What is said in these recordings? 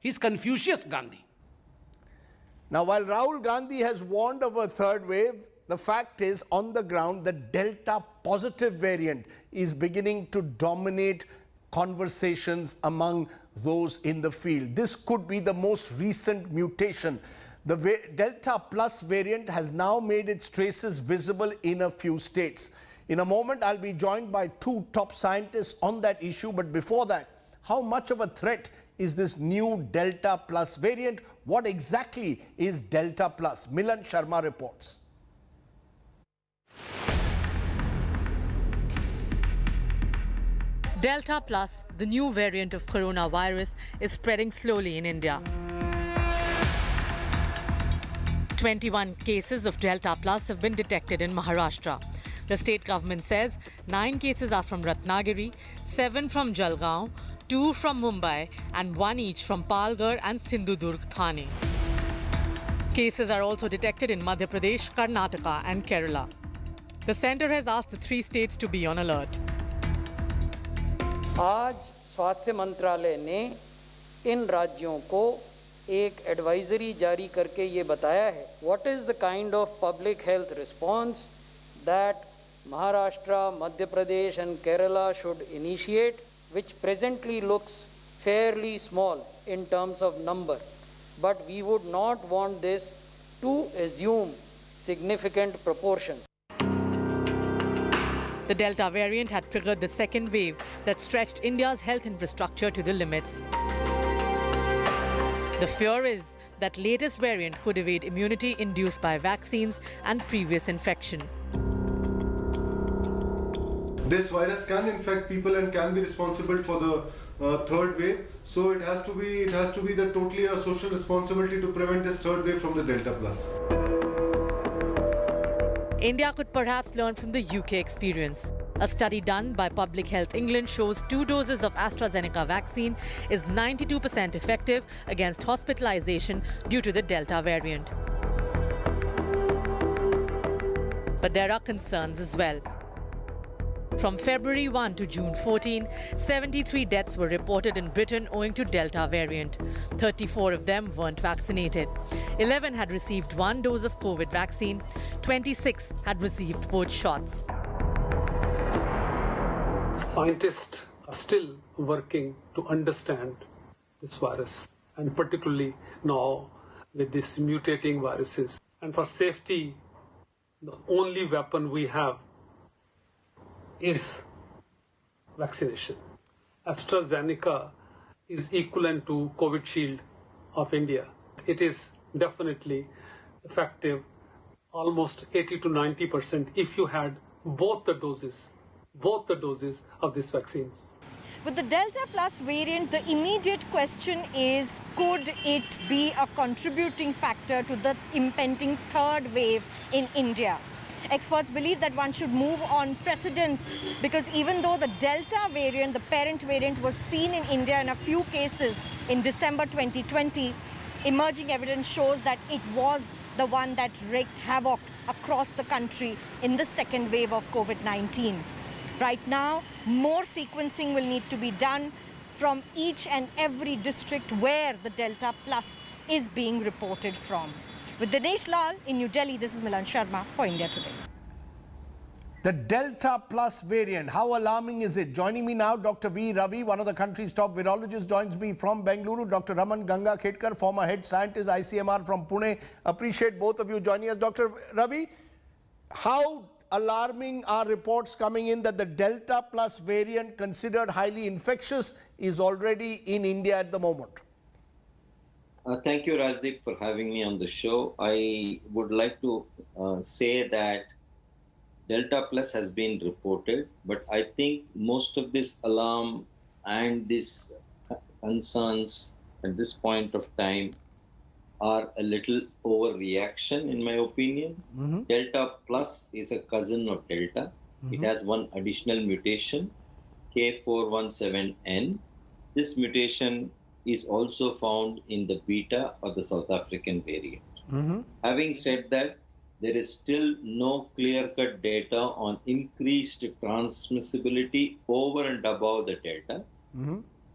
He's Confucius Gandhi. Now, while Rahul Gandhi has warned of a third wave, the fact is, on the ground, the Delta positive variant is beginning to dominate conversations among those in the field. This could be the most recent mutation. The Delta plus variant has now made its traces visible in a few states. In a moment, I'll be joined by two top scientists on that issue. But before that, how much of a threat is this new Delta plus variant? What exactly is Delta plus? Milan Sharma reports. Delta plus, the new variant of coronavirus, is spreading slowly in India. 21 cases of Delta plus have been detected in Maharashtra. The state government says 9 cases are from Ratnagiri, 7 from Jalgaon, 2 from Mumbai and 1 each from Palghar and Sindhudurg Thane. Cases are also detected in Madhya Pradesh, Karnataka and Kerala. The centre has asked the 3 states to be on alert. आज स्वास्थ्य मंत्रालय ने इन राज्यों को एक advisory जारी करके ये बताया है what is the kind of public health response that Maharashtra, Madhya Pradesh and Kerala should initiate which presently looks fairly small in terms of number, but we would not want this to assume significant proportion. The Delta variant had triggered the second wave that stretched India's health infrastructure to the limits. The fear is that latest variant could evade immunity induced by vaccines and previous infection. This virus can infect people and can be responsible for the third wave. So it has to be the totally a social responsibility to prevent this third wave from the Delta plus. India could perhaps learn from the UK experience. A study done by Public Health England shows 2 doses of AstraZeneca vaccine is 92% effective against hospitalization due to the Delta variant. But there are concerns as well. From February 1 to June 14, 73 deaths were reported in Britain owing to Delta variant. 34 of them weren't vaccinated. 11 had received 1 dose of COVID vaccine. 26 had received both shots. Scientists are still working to understand this virus, and particularly now with these mutating viruses. And for safety, the only weapon we have is vaccination. AstraZeneca is equivalent to COVID Shield of India. It is definitely effective, almost 80 to 90% if you had both the doses of this vaccine. With the Delta Plus variant, the immediate question is, could it be a contributing factor to the impending third wave in India? Experts believe that one should move on precedents because even though the Delta variant, the parent variant, was seen in India in a few cases in December 2020, emerging evidence shows that it was the one that wreaked havoc across the country in the second wave of COVID-19. Right now, more sequencing will need to be done from each and every district where the Delta Plus is being reported from. With Dinesh Lal in New Delhi, this is Milan Sharma for India Today. The Delta plus variant, how alarming is it? Joining me now, Dr. V. Ravi, one of the country's top virologists, joins me from Bengaluru. Dr. Raman Gangakhedkar, former head scientist, ICMR from Pune. Appreciate both of you joining us. Dr. Ravi, how alarming are reports coming in that the Delta plus variant, considered highly infectious, is already in India at the moment? Thank you, Rajdeep, for having me on the show. I would like to say that Delta Plus has been reported, but I think most of this alarm and these concerns at this point of time are a little overreaction, in my opinion. Delta Plus is a cousin of Delta. It has one additional mutation, K417N. This mutation is also found in the Beta or the South African variant. Having said that, there is still no clear-cut data on increased transmissibility over and above the Delta.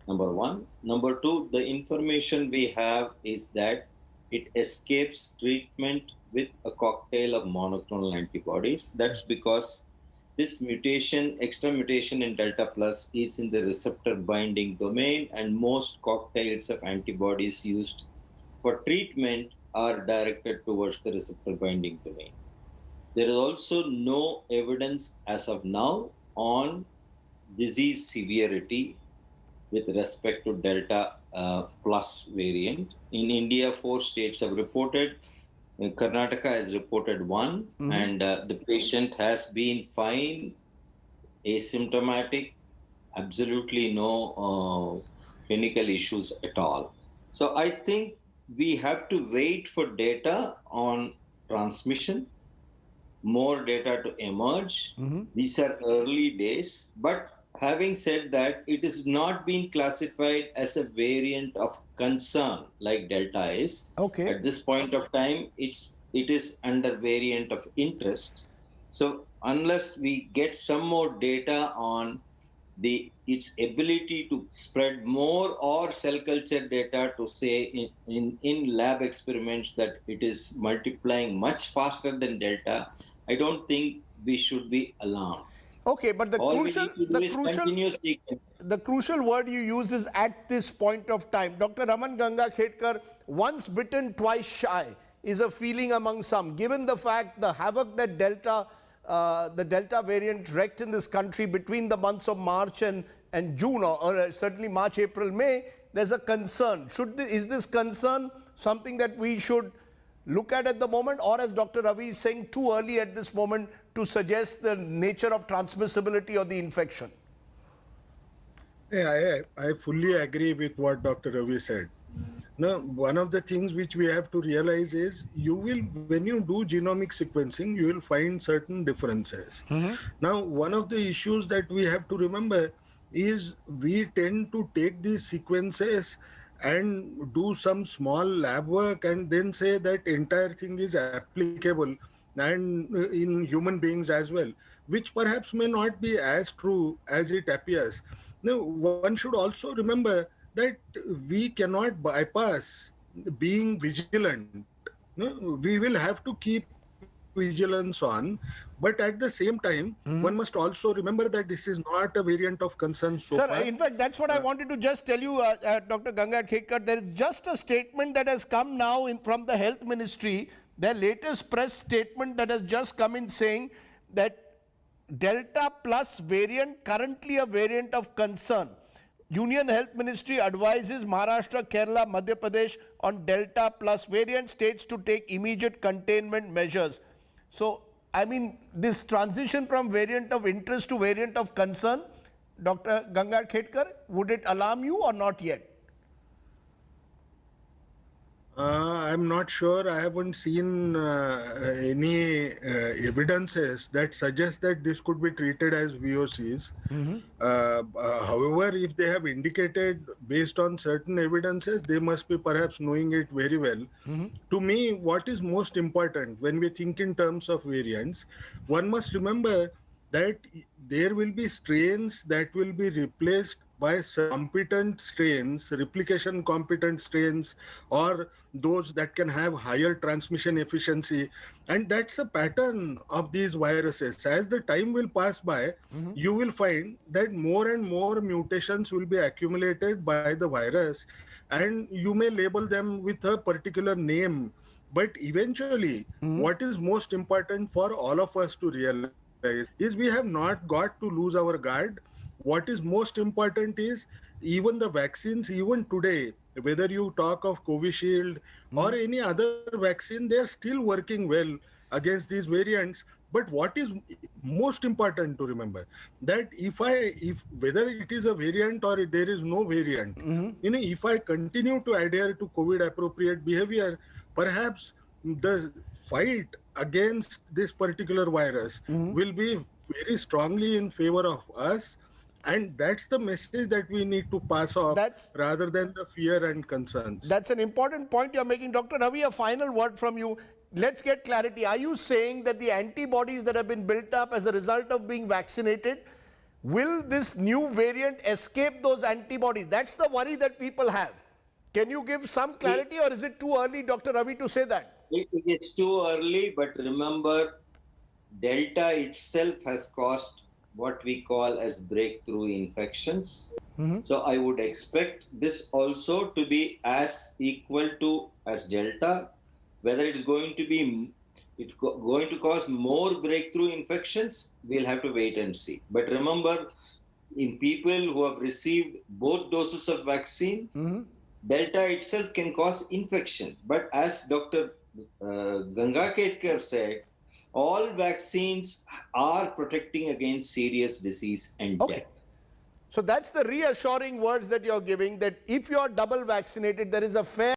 number one. Number two, the information we have is that it escapes treatment with a cocktail of monoclonal antibodies. That's because this mutation, extra mutation in Delta Plus, is in the receptor binding domain, and most cocktails of antibodies used for treatment are directed towards the receptor binding domain. There is also no evidence as of now on disease severity with respect to Delta plus variant. In India, 4 states have reported. Karnataka has reported 1, and the patient has been fine, asymptomatic, absolutely no clinical issues at all. So I think we have to wait for data on transmission, more data to emerge. These are early days, but having said that, it is not being classified as a variant of concern like Delta is. Okay. At this point of time, it is under variant of interest. So unless we get some more data on its ability to spread more, or cell culture data to say in lab experiments that it is multiplying much faster than Delta, I don't think we should be alarmed. Okay, but the crucial word you use is "at this point of time." Dr. Raman Gangakhedkar, once bitten, twice shy is a feeling among some. Given the fact, the havoc that the Delta variant wreaked in this country between the months of March and June, or certainly March, April, May, there's a concern. Is this concern something that we should look at the moment, or as Dr. Ravi is saying, too early at this moment to suggest the nature of transmissibility of the infection? Yeah, I fully agree with what Dr. Ravi said. Now, one of the things which we have to realize is when you do genomic sequencing, you will find certain differences. Now, one of the issues that we have to remember is we tend to take these sequences and do some small lab work and then say that entire thing is applicable and in human beings as well, which perhaps may not be as true as it appears. Now, one should also remember that we cannot bypass being vigilant. No, we will have to keep vigilance on, but at the same time, one must also remember that this is not a variant of concern so Sir, far. in fact, that's what I wanted to just tell you, Dr. Gangakhedkar. There is just a statement that has come now from the Health Ministry, their latest press statement that has just come in saying that Delta plus variant, currently a variant of concern. Union Health Ministry advises Maharashtra, Kerala, Madhya Pradesh on Delta plus variant states to take immediate containment measures. So, I mean, this transition from variant of interest to variant of concern, Dr. Gangakhedkar, would it alarm you or not yet? I'm not sure. I haven't seen any evidences that suggest that this could be treated as VOCs. However, if they have indicated based on certain evidences, they must be perhaps knowing it very well. To me, what is most important when we think in terms of variants, one must remember that there will be strains that will be replaced by competent strains, replication competent strains, or those that can have higher transmission efficiency. And that's a pattern of these viruses. As the time will pass by, you will find that more and more mutations will be accumulated by the virus, and you may label them with a particular name. But eventually, what is most important for all of us to realize is we have not got to lose our guard. What is most important is even the vaccines, even today, whether you talk of Covishield or any other vaccine, they are still working well against these variants. But what is most important to remember, that if whether it is a variant or there is no variant, if I continue to adhere to COVID appropriate behavior, perhaps the fight against this particular virus will be very strongly in favor of us. And that's the message that we need to pass off rather than the fear and concerns. That's an important point you're making. Dr. Ravi, a final word from you. Let's get clarity. Are you saying that the antibodies that have been built up as a result of being vaccinated Will this new variant escape those antibodies? That's the worry that people have. Can you give some clarity, or is it too early, Dr. Ravi, to say that? It is too early, but remember, Delta itself has caused what we call as breakthrough infections. So I would expect this also to be as equal to as Delta. Whether it's going to be going to cause more breakthrough infections, we'll have to wait and see. But remember, in people who have received both doses of vaccine, Delta itself can cause infection. But as Dr. Gangakhedkar said, all vaccines are protecting against serious disease and death. So that's the reassuring words that you're giving, that if you're double vaccinated, there is a fair